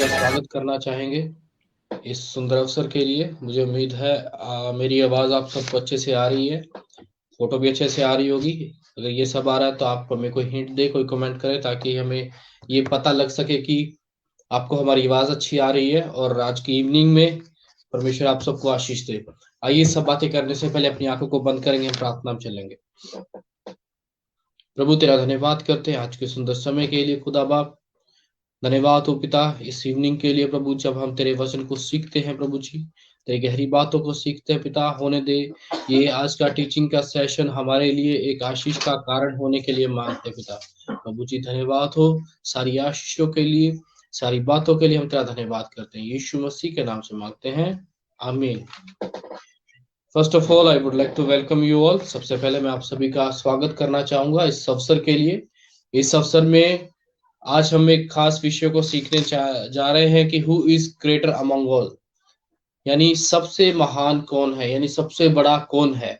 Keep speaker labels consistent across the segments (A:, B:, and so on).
A: स्वागत करना चाहेंगे इस सुंदर अवसर के लिए। मुझे उम्मीद है मेरी आवाज आप सबको अच्छे से आ रही है, फोटो भी अच्छे से आ रही होगी। अगर ये सब आ रहा है तो आप हमें कोई हिंट दे, कोई कमेंट करे, ताकि हमें ये पता लग सके कि आपको हमारी आवाज अच्छी आ रही है और आज की इवनिंग में परमेश्वर आप सबको आशीष दे। आइए सब बातें करने से पहले अपनी आंखों को बंद करेंगे, हम प्रार्थना में चलेंगे। प्रभु तेरा धन्यवाद करते हैं आज के सुंदर समय के लिए। खुदा बाप धन्यवाद हो पिता इस इवनिंग के लिए प्रभु, जब हम तेरे वचन को सीखते हैं प्रभु जी, तेरी गहरी बातों को सीखते हैं पिता। होने दे ये आज का टीचिंग का सेशन हमारे लिए एक आशीष का कारण होने के लिए मांगते हैं पिता। प्रभु जी धन्यवाद हो सारी आशीषों के लिए, सारी बातों के लिए हम तेरा धन्यवाद करते हैं। यीशु मसीह के नाम से मांगते हैं, आमीन। First of all I would like to welcome you all. सबसे पहले मैं आप सभी का स्वागत करना चाहूंगा इस अवसर के लिए। इस अवसर में आज हम एक खास विषय को सीखने जा रहे हैं कि who is greater among all, यानी सबसे महान कौन है, यानी सबसे बड़ा कौन है।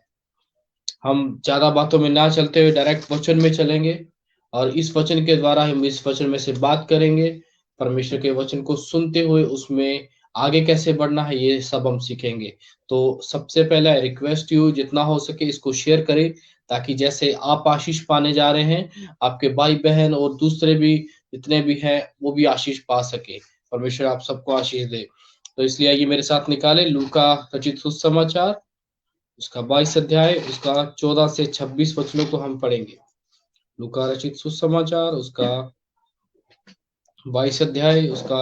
A: हम ज्यादा बातों में ना चलते हुए डायरेक्ट वचन में चलेंगे और इस वचन के द्वारा हम इस वचन में से बात करेंगे। परमेश्वर के वचन को सुनते हुए उसमें आगे कैसे बढ़ना है ये सब हम सीखेंगे। तो सबसे पहले रिक्वेस्ट यू जितना हो सके इसको शेयर करें, ताकि जैसे आप आशीष पाने जा रहे हैं आपके भाई बहन और दूसरे भी जितने भी हैं वो भी आशीष पा सके। परमेश्वर आप सबको आशीष दे। तो इसलिए ये मेरे साथ निकाले लूका रचित सुसमाचार उसका 22 अध्याय उसका 14 से 26 वचनों को हम पढ़ेंगे। लूका रचित सुसमाचार उसका 22 अध्याय उसका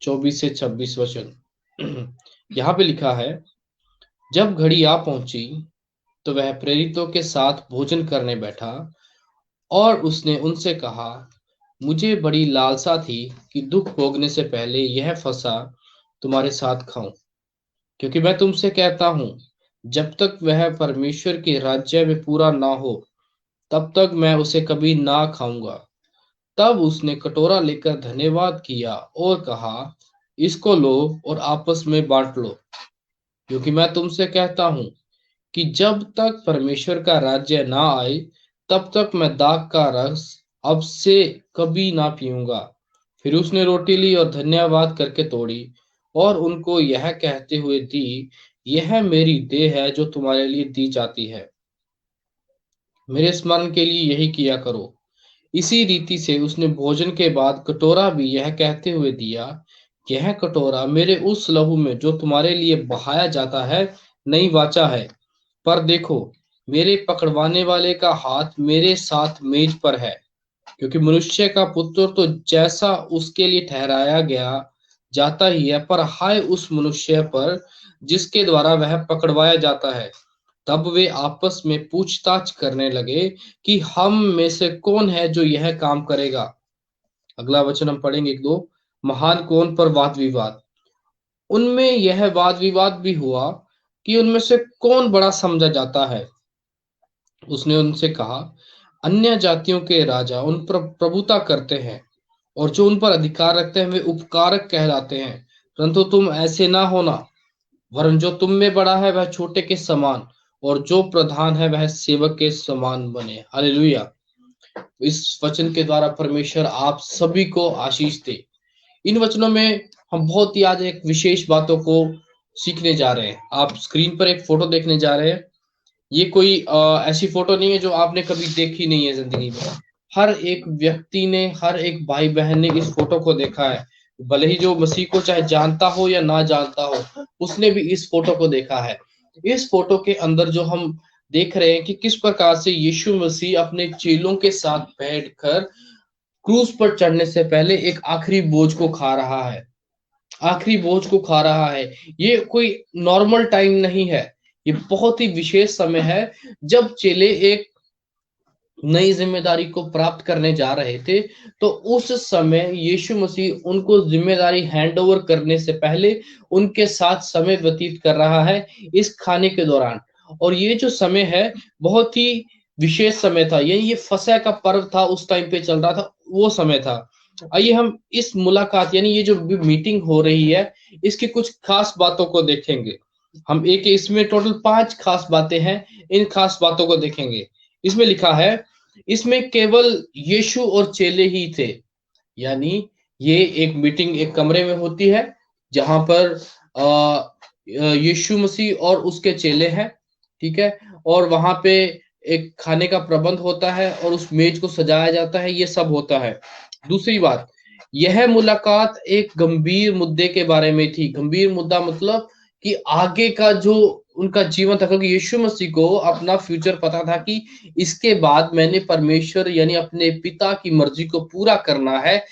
A: 24 से 26 वचन। यहाँ पे लिखा है, जब घड़ी आ पहुंची तो वह प्रेरितों के साथ भोजन करने बैठा और उसने उनसे कहा, मुझे बड़ी लालसा थी कि दुख भोगने से पहले यह फसह तुम्हारे साथ खाऊं, क्योंकि मैं तुमसे कहता हूं जब तक वह परमेश्वर के राज्य में पूरा ना हो तब तक मैं उसे कभी ना खाऊंगा। तब उसने कटोरा लेकर धन्यवाद किया और कहा, इसको लो और आपस में बांट लो, क्योंकि मैं तुमसे कहता हूं कि जब तक परमेश्वर का राज्य ना आए तब तक मैं दाख का रस अब से कभी ना पीऊंगा। फिर उसने रोटी ली और धन्यवाद करके तोड़ी और उनको यह कहते हुए दी, यह मेरी देह है जो तुम्हारे लिए दी जाती है, मेरे स्मरण के लिए यही किया करो। इसी रीति से उसने भोजन के बाद कटोरा भी यह कहते हुए दिया, यह कटोरा मेरे उस लहू में जो तुम्हारे लिए बहाया जाता है नई वाचा है। पर देखो मेरे पकड़वाने वाले का हाथ मेरे साथ मेज पर है, क्योंकि मनुष्य का पुत्र तो जैसा उसके लिए ठहराया गया जाता ही है, पर हाय उस मनुष्य पर जिसके द्वारा वह पकड़वाया जाता है। तब वे आपस में पूछताछ करने लगे कि हम में से कौन है जो यह काम करेगा। अगला वचन हम पढ़ेंगे, एक दो। महान कौन पर वाद विवाद। उनमें यह वाद विवाद भी हुआ कि उनमें से कौन बड़ा समझा जाता है। उसने उनसे कहा, अन्य जातियों के राजा उन पर प्रभुता करते हैं, और जो उन पर अधिकार रखते हैं वे उपकारक कहलाते हैं। परंतु तुम ऐसे ना होना, वरन जो तुम में बड़ा है वह छोटे के समान, और जो प्रधान है वह सेवक के समान बने। हालेलुया। इस वचन के द्वारा परमेश्वर आप सभी को आशीष दे। इन वचनों में हम बहुत ही आज एक विशेष बातों को सीखने जा रहे हैं। आप स्क्रीन पर एक फोटो देखने जा रहे हैं। ये कोई ऐसी फोटो नहीं है जो आपने कभी देखी नहीं है जिंदगी में। हर एक व्यक्ति ने, हर एक भाई बहन ने इस फोटो को देखा है। भले ही जो मसीह को चाहे जानता हो या ना जानता हो, उसने भी इस फोटो को देखा है। इस फोटो के अंदर जो हम देख रहे हैं कि किस प्रकार से यीशु मसीह अपने चेलों के साथ बैठकर क्रूस पर चढ़ने से पहले एक आखिरी बोझ को खा रहा है। आखिरी बोझ को खा रहा है। ये कोई नॉर्मल टाइम नहीं है, ये बहुत ही विशेष समय है जब चेले एक नई जिम्मेदारी को प्राप्त करने जा रहे थे। तो उस समय यीशु मसीह उनको जिम्मेदारी हैंड ओवर करने से पहले उनके साथ समय व्यतीत कर रहा है इस खाने के दौरान। और ये जो समय है बहुत ही विशेष समय था, ये फसह का पर्व था, उस टाइम पे चल रहा था, वो समय था। आइए हम इस मुलाकात यानी ये जो मीटिंग हो रही है इसकी कुछ खास बातों को देखेंगे। हम एक इसमें टोटल 5 खास बातें हैं, इन खास बातों को देखेंगे। इसमें लिखा है, इसमें केवल यीशु और चेले ही थे। यानी ये एक मीटिंग एक कमरे में होती है जहां पर यीशु मसीह और उसके चेले हैं, ठीक है। और वहां पे एक खाने का प्रबंध होता है और उस मेज को सजाया जाता है, ये सब होता है। दूसरी बात, यह मुलाकात एक गंभीर मुद्दे के बारे में थी। गंभीर मुद्दा मतलब कि आगे का जो उनका जीवन था, क्योंकि यीशु मसीह को अपना फ्यूचर पता था कि इसके बाद मैंने परमेश्वर यानी अपने पिता की मर्जी को पूरा करना है।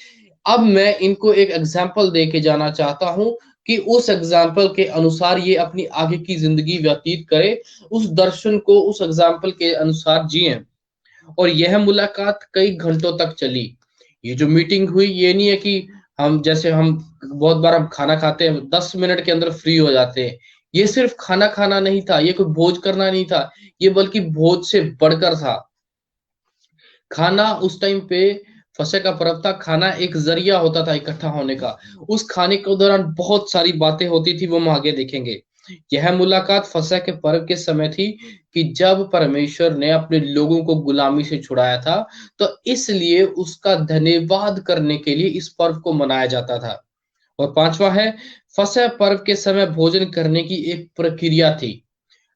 A: अब मैं इनको एक एग्जाम्पल दे के जाना चाहता हूं कि उस एग्जाम्पल के अनुसार ये अपनी आगे की जिंदगी व्यतीत करे, उस दर्शन को उस एग्जाम्पल के अनुसार जिए। और यह मुलाकात कई घंटों तक चली। ये जो मीटिंग हुई, ये नहीं है कि हम जैसे हम बहुत बार हम खाना खाते हैं 10 मिनट के अंदर फ्री हो जाते हैं। ये सिर्फ खाना खाना नहीं था, ये कोई भोज करना नहीं था, ये बल्कि भोज से बढ़कर था। खाना उस टाइम पे फसह का पर्व था, खाना एक जरिया होता था इकट्ठा होने का। उस खाने के दौरान बहुत सारी बातें होती थी, वो हम आगे देखेंगे। यह मुलाकात फसह के पर्व के समय थी कि जब परमेश्वर ने अपने लोगों को गुलामी से छुड़ाया था, तो इसलिए उसका धन्यवाद करने के लिए इस पर्व को मनाया जाता था। और पांचवा है, फसह पर्व के समय भोजन करने की एक प्रक्रिया थी।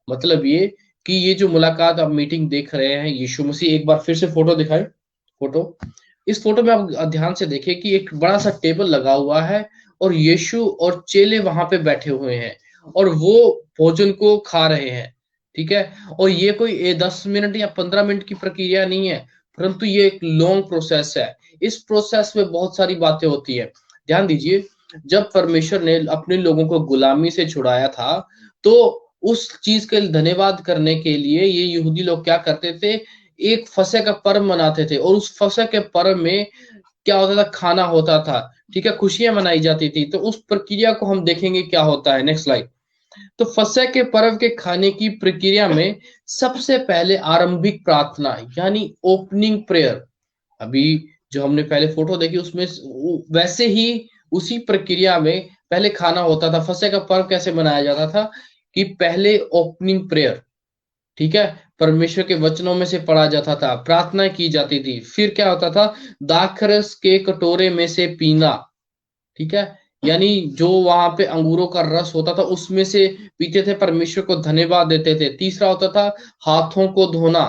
A: मतलब ये कि ये जो मुलाकात आप मीटिंग देख रहे हैं, यीशु मसीह, एक बार फिर से फोटो दिखाए। फोटो, इस फोटो में आप ध्यान से देखिए कि एक बड़ा सा टेबल लगा हुआ है और यीशु और चेले वहां पे बैठे हुए हैं और वो भोजन को खा रहे हैं, ठीक है। और ये कोई 10 मिनट या 15 मिनट की प्रक्रिया नहीं है, परंतु ये एक लॉन्ग प्रोसेस है। इस प्रोसेस में बहुत सारी बातें होती है। ध्यान दीजिए, जब परमेश्वर ने अपने लोगों को गुलामी से छुड़ाया था, तो उस चीज के लिए धन्यवाद करने के लिए ये यहूदी लोग क्या करते थे, एक फसह का पर्व मनाते थे। और उस फसह के पर्व में क्या होता था, खाना होता था, ठीक है, खुशियां मनाई जाती थी। तो उस प्रक्रिया को हम देखेंगे क्या होता है। Next slide. तो फसह के पर्व के खाने की प्रक्रिया में सबसे पहले आरंभिक प्रार्थना यानी ओपनिंग प्रेयर, अभी जो हमने पहले फोटो देखी उसमें वैसे ही उसी प्रक्रिया में पहले खाना होता था। फसह का पर्व कैसे मनाया जाता था कि पहले ओपनिंग प्रेयर, ठीक है, परमेश्वर के वचनों में से पढ़ा जाता था, प्रार्थना की जाती थी। फिर क्या होता था, दाखरस के कटोरे में से पीना, ठीक है, यानी जो वहां पे अंगूरों का रस होता था उसमें से पीते थे, परमेश्वर को धन्यवाद देते थे। तीसरा होता था हाथों को धोना,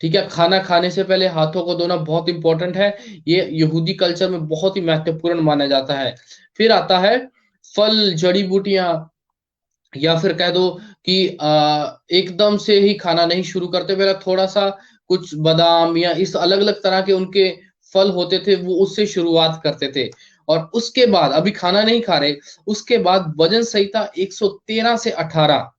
A: ठीक है, खाना खाने से पहले हाथों को धोना बहुत इंपॉर्टेंट है। ये यहूदी कल्चर में बहुत ही महत्वपूर्ण माना जाता है। फिर आता है फल, जड़ी बूटियां, या फिर कह दो कि एकदम से ही खाना नहीं शुरू करते, पहले थोड़ा सा कुछ बादाम या इस अलग अलग तरह के उनके फल होते थे, वो उससे शुरुआत करते थे। और उसके बाद अभी खाना नहीं खा रहे, उसके बाद भजन संहिता 113 से 18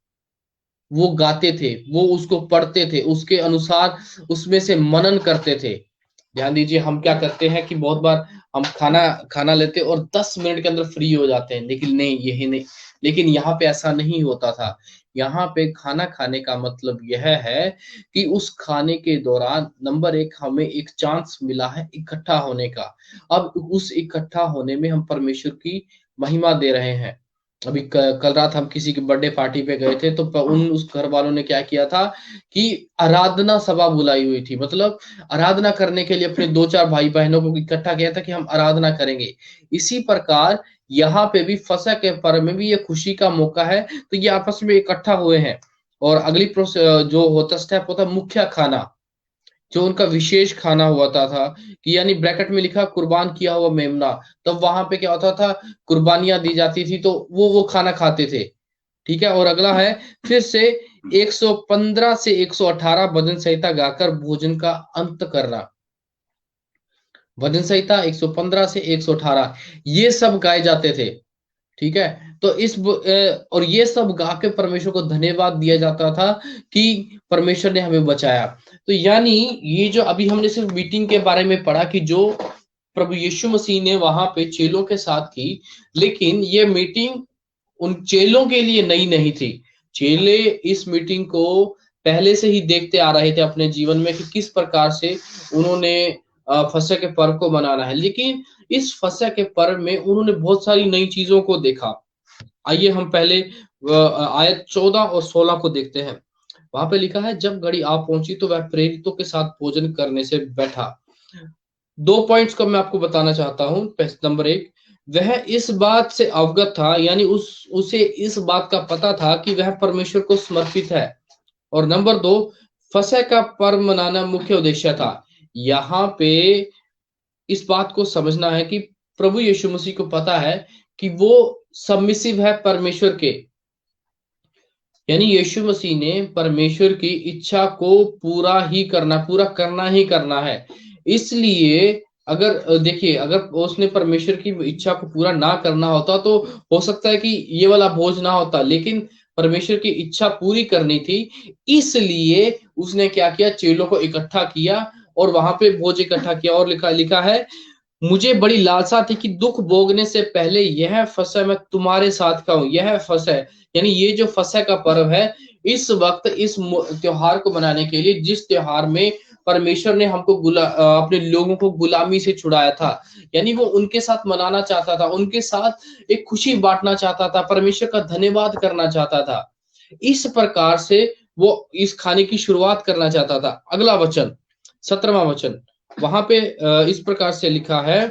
A: वो गाते थे, वो उसको पढ़ते थे, उसके अनुसार उसमें से मनन करते थे। ध्यान दीजिए, हम क्या करते हैं कि बहुत बार हम खाना खाना लेते और 10 मिनट के अंदर फ्री हो जाते हैं, लेकिन नहीं, यही नहीं, लेकिन यहाँ पे ऐसा नहीं होता था। यहाँ पे खाना खाने का मतलब यह है कि उस खाने के दौरान नंबर एक हमें एक चांस मिला है इकट्ठा होने का। अब उस इकट्ठा होने में हम परमेश्वर की महिमा दे रहे हैं। अभी कल रात हम किसी की बर्थडे पार्टी पे गए थे, तो उन उस घर वालों ने क्या किया था कि आराधना सभा बुलाई हुई थी, मतलब आराधना करने के लिए अपने 2-4 भाई बहनों को इकट्ठा किया था कि हम आराधना करेंगे। इसी प्रकार यहाँ पे भी फसह के पर्व में भी ये खुशी का मौका है, तो ये आपस में इकट्ठा हुए हैं। और अगली जो होता स्टेप होता मुख्य खाना, जो उनका विशेष खाना हुआ था कि यानी ब्रैकेट में लिखा कुर्बान किया हुआ मेमना। तब वहां पे क्या होता था, कुर्बानियां दी जाती थी, तो वो खाना खाते थे। ठीक है, और अगला है फिर से 115 से 118 भजन संहिता गाकर भोजन का अंत करना। भजन संहिता 115 से 118 ये सब गाए जाते थे। ठीक है, तो और ये सब गा के परमेश्वर को धन्यवाद दिया जाता था कि परमेश्वर ने हमें बचाया। तो यानी ये जो अभी हमने सिर्फ मीटिंग के बारे में पढ़ा कि जो प्रभु यीशु मसीह ने वहां पे चेलों के साथ की, लेकिन ये मीटिंग उन चेलों के लिए नई नहीं थी। चेले इस मीटिंग को पहले से ही देखते आ रहे थे अपने जीवन में कि किस प्रकार से उन्होंने फसह के पर्व को मनाना है, लेकिन इस फसह के पर्व में उन्होंने बहुत सारी नई चीजों को देखा। आइए हम पहले आयत 14 और 16 को देखते हैं। वहां पे लिखा है, जब घड़ी आ पहुंची तो वह प्रेरितों के साथ भोजन करने से बैठा। 2 पॉइंट्स को मैं आपको बताना चाहता हूं। नंबर एक, वह इस बात से अवगत था, यानी उसे इस बात का पता था कि वह परमेश्वर को समर्पित है। और नंबर दो, फसह का पर्व मनाना मुख्य उद्देश्य था। यहाँ पे इस बात को समझना है कि प्रभु यीशु मसीह को पता है कि वो सबमिसिव है परमेश्वर के, यानी यीशु मसीह ने परमेश्वर की इच्छा को पूरा करना ही करना है। इसलिए अगर देखिए, अगर उसने परमेश्वर की इच्छा को पूरा ना करना होता तो हो सकता है कि ये वाला भोज ना होता, लेकिन परमेश्वर की इच्छा पूरी करनी थी, इसलिए उसने क्या किया, चेलों को इकट्ठा किया और वहां पे भोज इकट्ठा किया। और लिखा लिखा है, मुझे बड़ी लालसा थी कि दुख भोगने से पहले यह फसह मैं तुम्हारे साथ खाऊं। यह फसह यानी ये जो फसह का पर्व है, इस वक्त इस त्योहार को मनाने के लिए, जिस त्योहार में परमेश्वर ने हमको अपने लोगों को गुलामी से छुड़ाया था, यानी वो उनके साथ मनाना चाहता था, उनके साथ एक खुशी बांटना चाहता था, परमेश्वर का धन्यवाद करना चाहता था। इस प्रकार से वो इस खाने की शुरुआत करना चाहता था। अगला वचन, 17वां वचन, वहां पे इस प्रकार से लिखा है,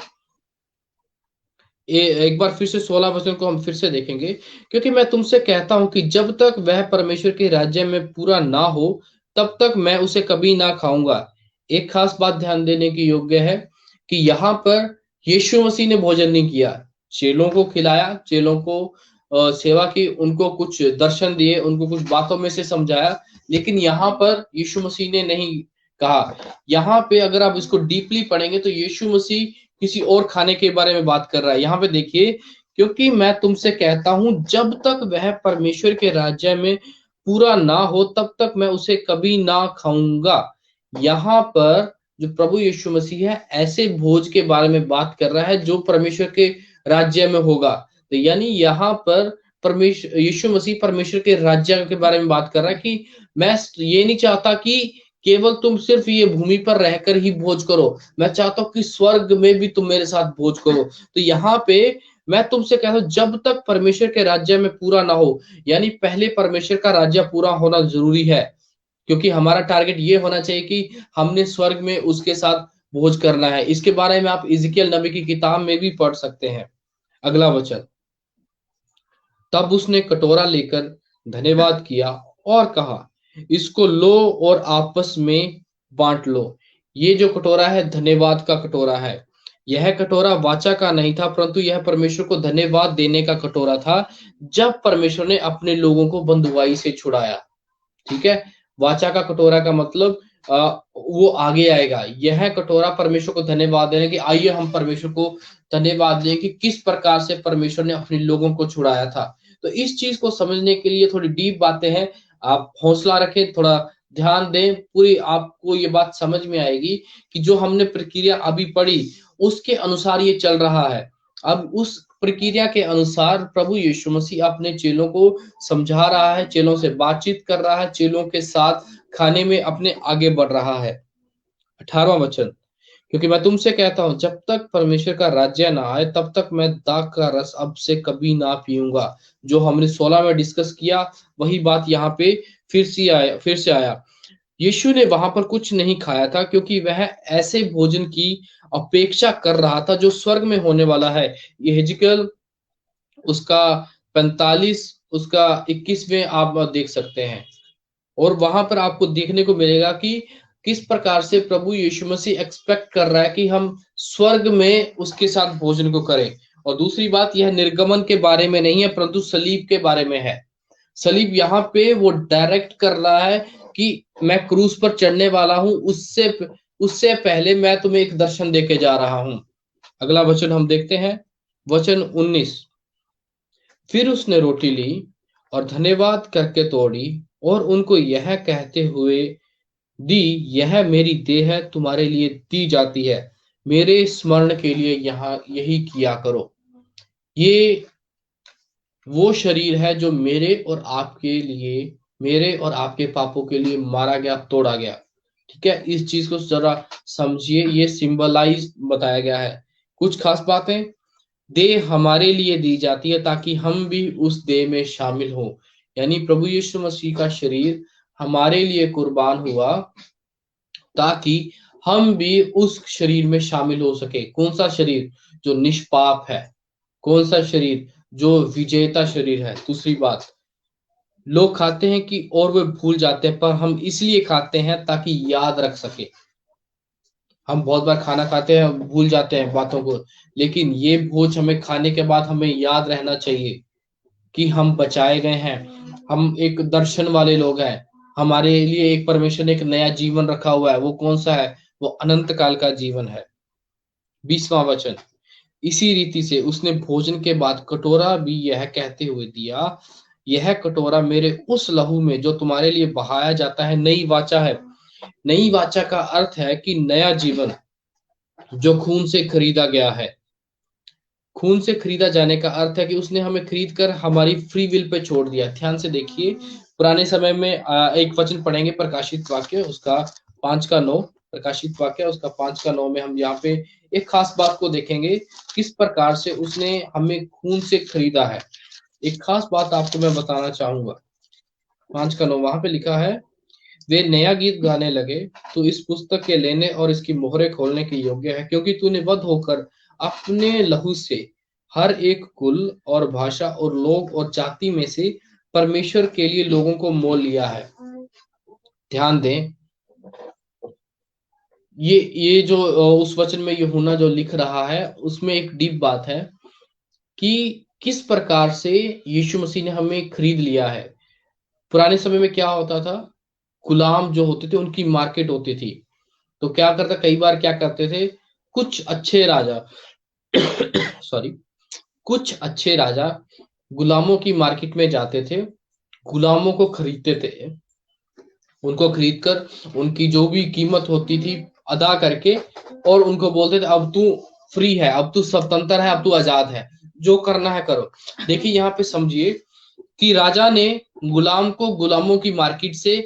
A: एक बार फिर से 16 वचन को हम फिर से देखेंगे। क्योंकि मैं तुमसे कहता हूं कि जब तक वह परमेश्वर के राज्य में पूरा ना हो, तब तक मैं उसे कभी ना खाऊंगा। एक खास बात ध्यान देने की योग्य है कि यहाँ पर यीशु मसीह ने भोजन नहीं किया, चेलों को खिलाया, चेलों को सेवा की, उनको कुछ दर्शन दिए, उनको कुछ बातों में से समझाया, लेकिन यहाँ पर यीशु मसीह ने नहीं कहा। यहाँ पे अगर आप इसको डीपली पढ़ेंगे तो यीशु मसीह किसी और खाने के बारे में बात कर रहा है। यहाँ पे देखिए, क्योंकि मैं तुमसे कहता हूं जब तक वह परमेश्वर के राज्य में पूरा ना हो, तब तक मैं उसे कभी ना खाऊंगा। यहाँ पर जो प्रभु यीशु मसीह है, ऐसे भोज के बारे में बात कर रहा है जो परमेश्वर के राज्य में होगा। तो यानी यहाँ पर परमेश्वर यीशु मसीह परमेश्वर के राज्य के बारे में बात कर रहा है कि मैं ये नहीं चाहता कि केवल तुम सिर्फ ये भूमि पर रहकर ही भोज करो, मैं चाहता हूं कि स्वर्ग में भी तुम मेरे साथ भोज करो। तो यहाँ पे मैं तुमसे कहता हूं, जब तक परमेश्वर के राज्य में पूरा ना हो, यानी पहले परमेश्वर का राज्य पूरा होना जरूरी है, क्योंकि हमारा टारगेट ये होना चाहिए कि हमने स्वर्ग में उसके साथ भोज करना है। इसके बारे में आप इज़िकियल नबी की किताब में भी पढ़ सकते हैं। अगला वचन, तब उसने कटोरा लेकर धन्यवाद किया और कहा, इसको लो और आपस में बांट लो। ये जो कटोरा है, धन्यवाद का कटोरा है। यह कटोरा वाचा का नहीं था, परंतु यह परमेश्वर को धन्यवाद देने का कटोरा था, जब परमेश्वर ने अपने लोगों को बंधुआई से छुड़ाया। ठीक है, वाचा का कटोरा का मतलब वो आगे आएगा। यह कटोरा परमेश्वर को धन्यवाद देने की, आइए हम परमेश्वर को धन्यवाद दें कि किस प्रकार से परमेश्वर ने अपने लोगों को छुड़ाया था। तो इस चीज को समझने के लिए थोड़ी डीप बातें हैं, आप हौसला रखें, थोड़ा ध्यान दें, पूरी आपको ये बात समझ में आएगी कि जो हमने प्रक्रिया अभी पढ़ी उसके अनुसार ये चल रहा है। अब उस प्रक्रिया के अनुसार प्रभु यीशु मसीह अपने चेलों को समझा रहा है, चेलों से बातचीत कर रहा है, चेलों के साथ खाने में अपने आगे बढ़ रहा है। 18वां वचन, क्योंकि मैं तुमसे कहता हूं जब तक परमेश्वर का राज्य ना आए तब तक मैं दाख का रस अब से कभी ना पीऊंगा। जो हमने 16 में डिस्कस किया वही बात यहाँ पे फिर से आया। यीशु ने वहां पर कुछ नहीं खाया था क्योंकि वह ऐसे भोजन की अपेक्षा कर रहा था जो स्वर्ग में होने वाला है। ये हिजकिय्याह उसका 45 उसका 21 में आप देख सकते हैं। और वहां पर आपको देखने को मिलेगा कि किस प्रकार से प्रभु यीशु मसीह एक्सपेक्ट कर रहा है कि हम स्वर्ग में उसके साथ भोजन को करें। और दूसरी बात, यह निर्गमन के बारे में नहीं है परंतु सलीब के बारे में है। सलीब यहाँ पे वो डायरेक्ट कर रहा है कि मैं क्रूस पर चढ़ने वाला हूं, उससे उससे पहले मैं तुम्हें एक दर्शन देके जा रहा हूं। अगला वचन हम देखते हैं, वचन 19। फिर उसने रोटी ली और धन्यवाद करके तोड़ी और उनको यह कहते हुए दी, यह मेरी देह है, तुम्हारे लिए दी जाती है, मेरे स्मरण के लिए यहाँ यही किया करो। ये वो शरीर है जो मेरे और आपके लिए, मेरे और आपके पापों के लिए मारा गया, तोड़ा गया। ठीक है, इस चीज को जरा समझिए, ये सिंबलाइज बताया गया है। कुछ खास बातें, देह हमारे लिए दी जाती है ताकि हम भी उस देह में शामिल हो। यानी प्रभु यीशु मसीह का शरीर हमारे लिए कुर्बान हुआ ताकि हम भी उस शरीर में शामिल हो सके। कौन सा शरीर? जो निष्पाप है। कौन सा शरीर? जो विजेता शरीर है। दूसरी बात, लोग खाते हैं कि और वे भूल जाते हैं, पर हम इसलिए खाते हैं ताकि याद रख सके। हम बहुत बार खाना खाते हैं, भूल जाते हैं बातों को, लेकिन ये भोज हमें खाने के बाद हमें याद रहना चाहिए कि हम बचाए गए हैं, हम एक दर्शन वाले लोग हैं। हमारे लिए एक परमेश्वर ने एक नया जीवन रखा हुआ है। वो कौन सा है? वो अनंत काल का जीवन है। 20वां वचन, इसी रीति से उसने भोजन के बाद कटोरा भी यह कहते हुए दिया, यह कटोरा मेरे उस लहू में जो तुम्हारे लिए बहाया जाता है नई वाचा है। नई वाचा का अर्थ है कि नया जीवन जो खून से खरीदा गया है। खून से खरीदा जाने का अर्थ है कि उसने हमें खरीद कर हमारी फ्री विल पे छोड़ दिया। ध्यान से देखिए, पुराने समय में एक वचन पढ़ेंगे, प्रकाशित वाक्य उसका 5 का 9। प्रकाशित वाक्य उसका 5 का 9 में हम यहाँ पे एक खास बात को देखेंगे, किस प्रकार से उसने हमें खून से खरीदा है। एक खास बात आपको मैं बताना चाहूंगा। 5 का 9 वहां पे लिखा है, वे नया गीत गाने लगे, तू इस पुस्तक के लेने और इसकी मोहरें खोलने के योग्य है, क्योंकि तूने वध होकर अपने लहू से हर एक कुल और भाषा और लोग और जाति में से परमेश्वर के लिए लोगों को मोल लिया है। ध्यान दें, ये जो उस वचन में यूहन्ना जो लिख रहा है उसमें एक डीप बात है कि किस प्रकार से यीशु मसीह ने हमें खरीद लिया है। पुराने समय में क्या होता था, गुलाम जो होते थे उनकी मार्केट होती थी। तो क्या करता, कई बार क्या करते थे, कुछ अच्छे राजा सॉरी कुछ अच्छे राजा गुलामों की मार्केट में जाते थे, गुलामों को खरीदते थे, उनको खरीद कर उनकी जो भी कीमत होती थी अदा करके, और उनको बोलते थे अब तू फ्री है, अब तू स्वतंत्र है, अब तू आजाद है, जो करना है करो। देखिए यहाँ पे समझिए कि राजा ने गुलाम को गुलामों की मार्केट से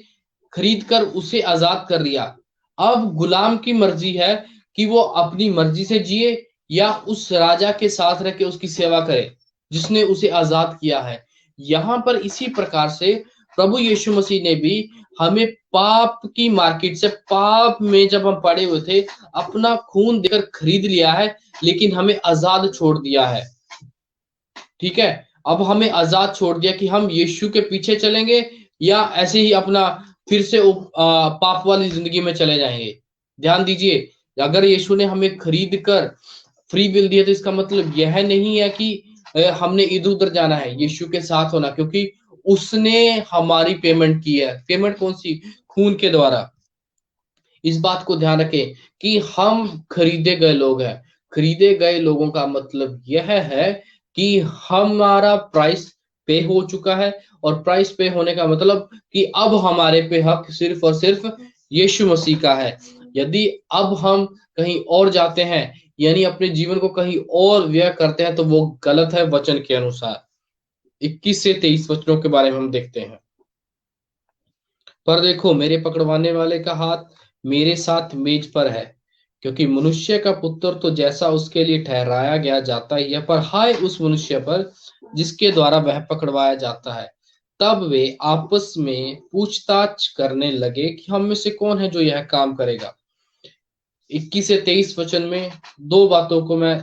A: खरीद कर उसे आजाद कर दिया। अब गुलाम की मर्जी है कि वो अपनी मर्जी से जिए या उस राजा के साथ रह के उसकी सेवा करे जिसने उसे आजाद किया है। यहाँ पर इसी प्रकार से प्रभु यीशु मसीह ने भी हमें पाप की मार्केट से, पाप में जब हम पड़े हुए थे, अपना खून देकर खरीद लिया है, लेकिन हमें आजाद छोड़ दिया है। ठीक है, अब हमें आजाद छोड़ दिया कि हम यीशु के पीछे चलेंगे या ऐसे ही अपना फिर से पाप वाली जिंदगी में चले जाएंगे। ध्यान दीजिए, अगर यीशु ने हमें खरीद कर फ्री विल दिया तो इसका मतलब यह नहीं है कि हमने इधर उधर जाना है, यीशु के साथ होना, क्योंकि उसने हमारी पेमेंट की है। पेमेंट कौन सी? खून के द्वारा। इस बात को ध्यान रखें कि हम खरीदे गए लोग हैं। खरीदे गए लोगों का मतलब यह है कि हमारा प्राइस पे हो चुका है, और प्राइस पे होने का मतलब कि अब हमारे पे हक सिर्फ और सिर्फ यीशु मसीह का है। यदि अब हम कहीं और जाते हैं, यानी अपने जीवन को कहीं और व्यय करते हैं, तो वो गलत है वचन के अनुसार। 21 से 23 वचनों के बारे में हम देखते हैं। पर देखो, मेरे पकड़वाने वाले का हाथ मेरे साथ मेज पर है, क्योंकि मनुष्य का पुत्र तो जैसा उसके लिए ठहराया गया जाता ही है, पर हाय उस मनुष्य पर जिसके द्वारा वह पकड़वाया जाता है। तब वे आपस में पूछताछ करने लगे कि हम में से कौन है जो यह काम करेगा। 21 से 23 वचन में दो बातों को मैं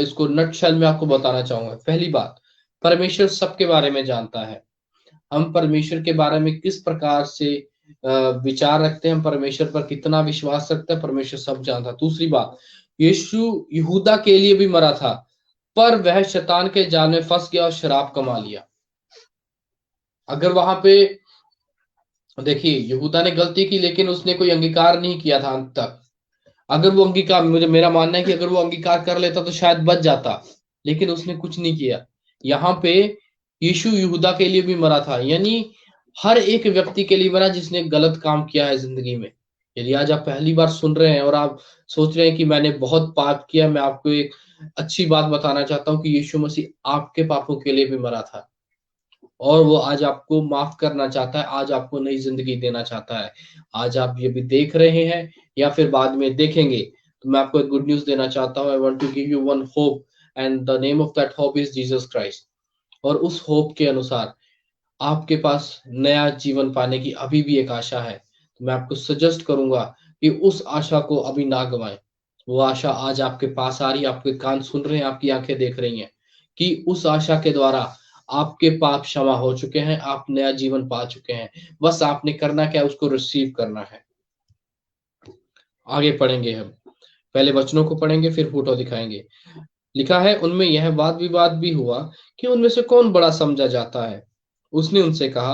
A: इसको नटशेल में आपको बताना चाहूंगा। पहली बात, परमेश्वर सबके बारे में जानता है। हम परमेश्वर के बारे में किस प्रकार से विचार रखते हैं, हम परमेश्वर पर कितना विश्वास रखते हैं, परमेश्वर सब जानता। दूसरी बात, यीशु यहूदा के लिए भी मरा था, पर वह शैतान के जाल में फंस गया और शराब कमा लिया। अगर वहां पे देखिए, यहूदा ने गलती की, लेकिन उसने कोई अंगीकार नहीं किया था अंत तक। अगर वो अंगीकार, मुझे मेरा मानना है कि अगर वो अंगीकार कर लेता तो शायद बच जाता, लेकिन उसने कुछ नहीं किया। यहाँ पे यीशु यहूदा के लिए भी मरा था, यानी हर एक व्यक्ति के लिए मरा जिसने गलत काम किया है जिंदगी में। यदि आज आप पहली बार सुन रहे हैं और आप सोच रहे हैं कि मैंने बहुत पाप किया, मैं आपको एक अच्छी बात बताना चाहता हूँ कि यीशु मसीह आपके पापों के लिए भी मरा था, और वो आज आपको माफ करना चाहता है, आज आपको नई जिंदगी देना चाहता है। आज आप ये भी देख रहे हैं या फिर बाद में देखेंगे, तो मैं आपको एक गुड न्यूज देना चाहता हूँ। I want to give you one hope, and the name of that hope is Jesus Christ. और उस होप के अनुसार आपके पास नया जीवन पाने की अभी भी एक आशा है। तो मैं आपको सजेस्ट करूंगा कि उस आशा को अभी ना गवाएं। वो आशा आज आपके पास आ रही है, आपके कान सुन रहे हैं, आपकी आंखें देख रही हैं कि उस आशा के द्वारा आपके पाप क्षमा हो चुके हैं, आप नया जीवन पा चुके हैं। बस आपने करना क्या है, उसको रिसीव करना है। आगे पढ़ेंगे हम, पहले वचनों को पढ़ेंगे फिर फोटो दिखाएंगे। लिखा है, उनमें यह वाद विवाद भी हुआ कि उनमें से कौन बड़ा समझा जाता है। उसने उनसे कहा,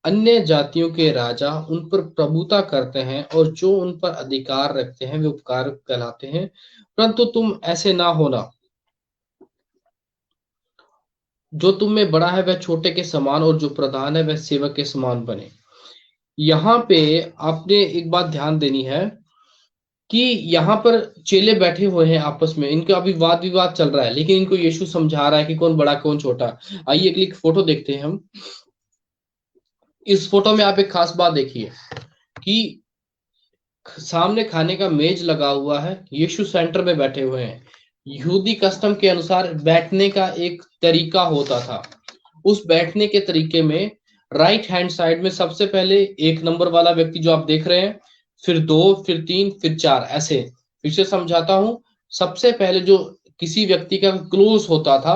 A: अन्य जातियों के राजा उन पर प्रभुता करते हैं, और जो उन पर अधिकार रखते हैं वे उपकार कहलाते हैं, परंतु तुम ऐसे ना होना। जो तुम में बड़ा है वह छोटे के समान, और जो प्रधान है वह सेवक के समान बने। यहाँ पे आपने एक बात ध्यान देनी है कि यहाँ पर चेले बैठे हुए हैं, आपस में इनका अभी वाद विवाद चल रहा है, लेकिन इनको यीशु समझा रहा है कि कौन बड़ा कौन छोटा। आइए एक फोटो देखते हैं हम। इस फोटो में आप एक खास बात देखिए कि सामने खाने का मेज लगा हुआ है, यीशु सेंटर में बैठे हुए हैं। यहूदी कस्टम के अनुसार बैठने का एक तरीका होता था। उस बैठने के तरीके में राइट हैंड साइड में सबसे पहले एक नंबर वाला व्यक्ति जो आप देख रहे हैं, फिर दो, फिर तीन, फिर चार, ऐसे। फिर से समझाता हूं। सबसे पहले जो किसी व्यक्ति का क्लोज होता था,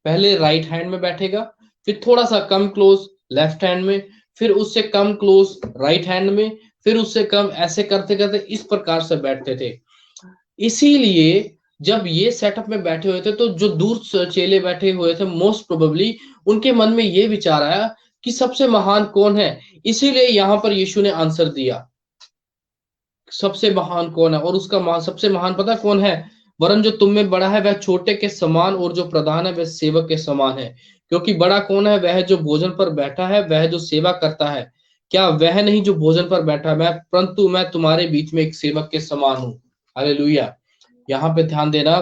A: पहले राइट हैंड में बैठेगा, फिर थोड़ा सा कम क्लोज लेफ्ट हैंड में, फिर उससे कम क्लोज राइट हैंड में, फिर उससे कम, ऐसे करते करते इस प्रकार से बैठते थे। इसीलिए जब ये सेटअप में बैठे हुए थे, तो जो दूर चेले बैठे हुए थे, मोस्ट प्रोबेबली उनके मन में ये विचार आया कि सबसे महान कौन है। इसीलिए यहां पर यीशु ने आंसर दिया, सबसे महान कौन है, और उसका सबसे महान पता कौन है? वरन जो तुम में बड़ा है वह छोटे के समान, और जो प्रधान है वह सेवक के समान है। क्योंकि बड़ा कौन है? वह जो भोजन पर बैठा है, वह जो सेवा करता है। क्या वह नहीं जो भोजन पर बैठा है? मैं, परंतु मैं तुम्हारे बीच में एक सेवक के समान हूं। हालेलुया। यहाँ पे ध्यान देना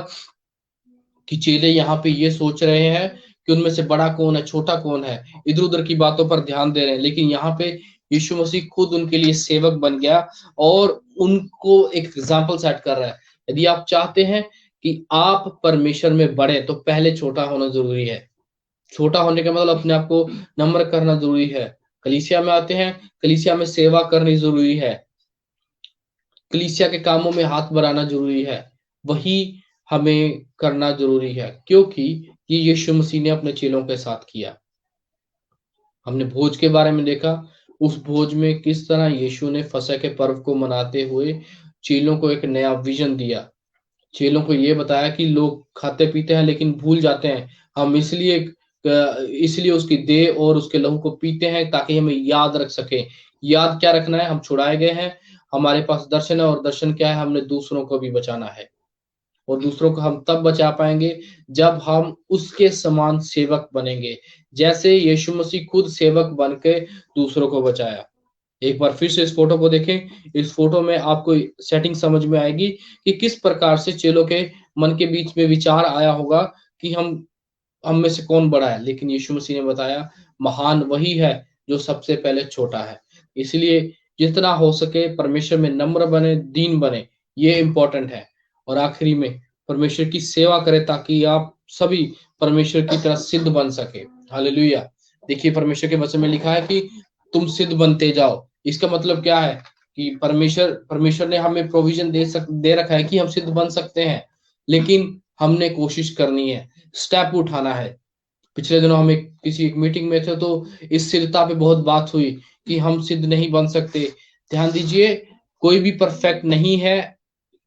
A: कि चेले यहाँ पे ये सोच रहे हैं कि उनमें से बड़ा कौन है, छोटा कौन है, इधर उधर की बातों पर ध्यान दे रहे हैं। लेकिन यहाँ पे यीशु मसीह खुद उनके लिए सेवक बन गया और उनको एक एग्जाम्पल सेट कर रहा है। यदि आप चाहते हैं कि आप परमेश्वर में बढ़े, तो पहले छोटा होना जरूरी है। छोटा होने का मतलब अपने आप को नम्र करना जरूरी है। कलीसिया में आते हैं, कलीसिया में सेवा करनी जरूरी है, कलीसिया के कामों में हाथ बढ़ाना जरूरी है, वही हमें करना जरूरी है, क्योंकि ये यीशु मसीह ने अपने चेलों के साथ किया। हमने भोज के बारे में देखा, उस भोज में किस तरह यीशु ने फसह के पर्व को मनाते हुए चेलों को एक नया विजन दिया। चेलों को ये बताया कि लोग खाते पीते हैं लेकिन भूल जाते हैं, हम इसलिए उसकी देह और उसके लहू को पीते हैं ताकि हमें याद रख सके। याद क्या रखना है? हम छुड़ाए गए हैं, हमारे पास दर्शन है, और दर्शन क्या है? हमने दूसरों को भी बचाना है, और दूसरों को हम तब बचा पाएंगे जब हम उसके समान सेवक बनेंगे, जैसे यीशु मसीह खुद सेवक बन के दूसरों को बचाया। एक बार फिर से इस फोटो को देखें। इस फोटो में आपको सेटिंग समझ में आएगी कि किस प्रकार से चेलों के मन के बीच में विचार आया होगा कि हम में से कौन बड़ा है। लेकिन यीशु मसीह ने बताया, महान वही है जो सबसे पहले छोटा है। इसलिए जितना हो सके परमेश्वर में नम्र बने, दीन बने, ये इंपॉर्टेंट है। और आखिरी में परमेश्वर की सेवा करें ताकि आप सभी परमेश्वर की तरह सिद्ध बन सके। हालेलुया। देखिए, परमेश्वर के वचन में लिखा है कि तुम सिद्ध बनते जाओ। इसका मतलब क्या है? कि परमेश्वर ने हमें प्रोविजन दे रखा है कि हम सिद्ध बन सकते हैं, लेकिन हमने कोशिश करनी है, स्टेप उठाना है। पिछले दिनों हम किसी एक मीटिंग में थे, तो इस सिद्धता पे बहुत बात हुई कि हम सिद्ध नहीं बन सकते। ध्यान दीजिए, कोई भी परफेक्ट नहीं है,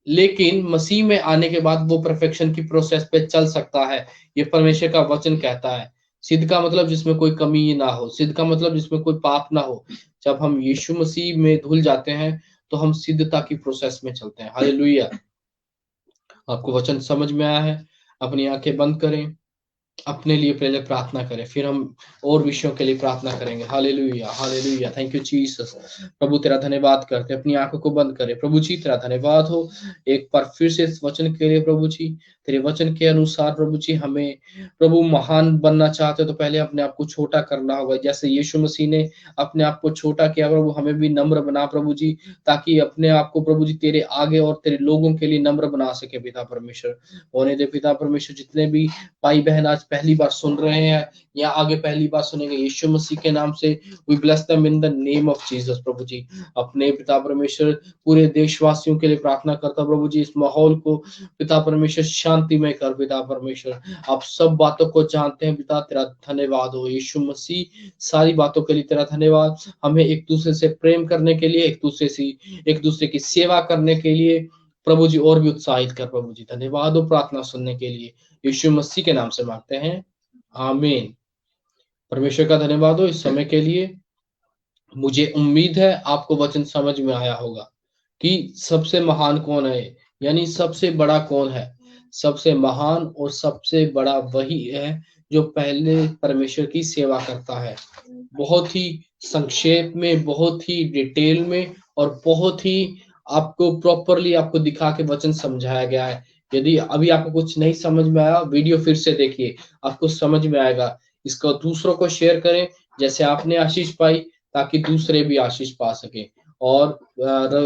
A: लेकिन मसीह में आने के बाद वो परफेक्शन की प्रोसेस पे चल सकता है। ये परमेश्वर का वचन कहता है। सिद्ध का मतलब जिसमें कोई कमी ना हो, सिद्ध का मतलब जिसमें कोई पाप ना हो। जब हम यीशु मसीह में धुल जाते हैं तो हम सिद्धता की प्रोसेस में चलते हैं। हालेलुया। आपको वचन समझ में आया है? अपनी आंखें बंद करें, अपने लिए पहले प्रार्थना करें, फिर हम और विषयों के लिए प्रार्थना करेंगे। Hallelujah, hallelujah. Thank you Jesus. प्रभु तेरा धन्यवाद करते हैं। अपनी आंखों को बंद करें। प्रभु जी तेरा धन्यवाद हो एक बार फिर से इस वचन के लिए। प्रभु जी तेरे वचन के अनुसार प्रभु जी हमें प्रभु महान बनना चाहते हो तो पहले अपने आप को छोटा करना होगा। जैसे यीशु मसीह ने अपने आप को छोटा किया, प्रभु हमें भी नम्र बना प्रभु जी, ताकि अपने आप को प्रभु जी तेरे आगे और तेरे लोगों के लिए नम्र बना सके। पिता परमेश्वर होने दे। पिता परमेश्वर जितने भी भाई बहन आज पहली बार सुन रहे हैं या आगे पहली बार सुनेंगे, यीशु मसीह के नाम से we bless them in the name of Jesus. प्रभु जी अपने पिता परमेश्वर पूरे देशवासियों के लिए प्रार्थना करता प्रभु जी, इस माहौल को पिता परमेश्वर शांतिमय कर। पिता परमेश्वर आप सब बातों को जानते हैं। पिता तेरा धन्यवाद हो यीशु मसीह, सारी बातों के लिए तेरा धन्यवाद। हमें एक दूसरे से प्रेम करने के लिए, एक दूसरे की सेवा करने के लिए प्रभु जी और भी उत्साहित कर। प्रभु जी धन्यवाद हो प्रार्थना सुनने के लिए, यीशु मसीह के नाम से मांगते हैं, आमीन। परमेश्वर का धन्यवाद हो इस समय के लिए। मुझे उम्मीद है आपको वचन समझ में आया होगा कि सबसे महान कौन है, यानी सबसे बड़ा कौन है। सबसे महान और सबसे बड़ा वही है जो पहले परमेश्वर की सेवा करता है। बहुत ही संक्षेप में, बहुत ही डिटेल में और बहुत ही आपको प्रॉपरली आपको दिखा के वचन समझाया गया है। यदि अभी आपको कुछ नहीं समझ में आया, वीडियो फिर से देखिए, आपको समझ में आएगा। इसको दूसरों को शेयर करें जैसे आपने आशीष पाई, ताकि दूसरे भी आशीष पा सके। और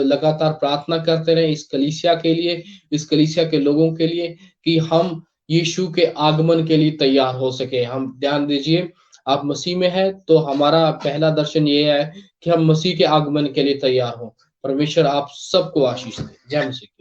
A: लगातार प्रार्थना करते रहें इस कलीसिया के लिए, इस कलीसिया के लोगों के लिए, कि हम यीशु के आगमन के लिए तैयार हो सके। हम ध्यान दीजिए, आप मसीह में हैं तो हमारा पहला दर्शन ये है कि हम मसीह के आगमन के लिए तैयार हों। परमेश्वर आप सबको आशीष दे। जय मसीह।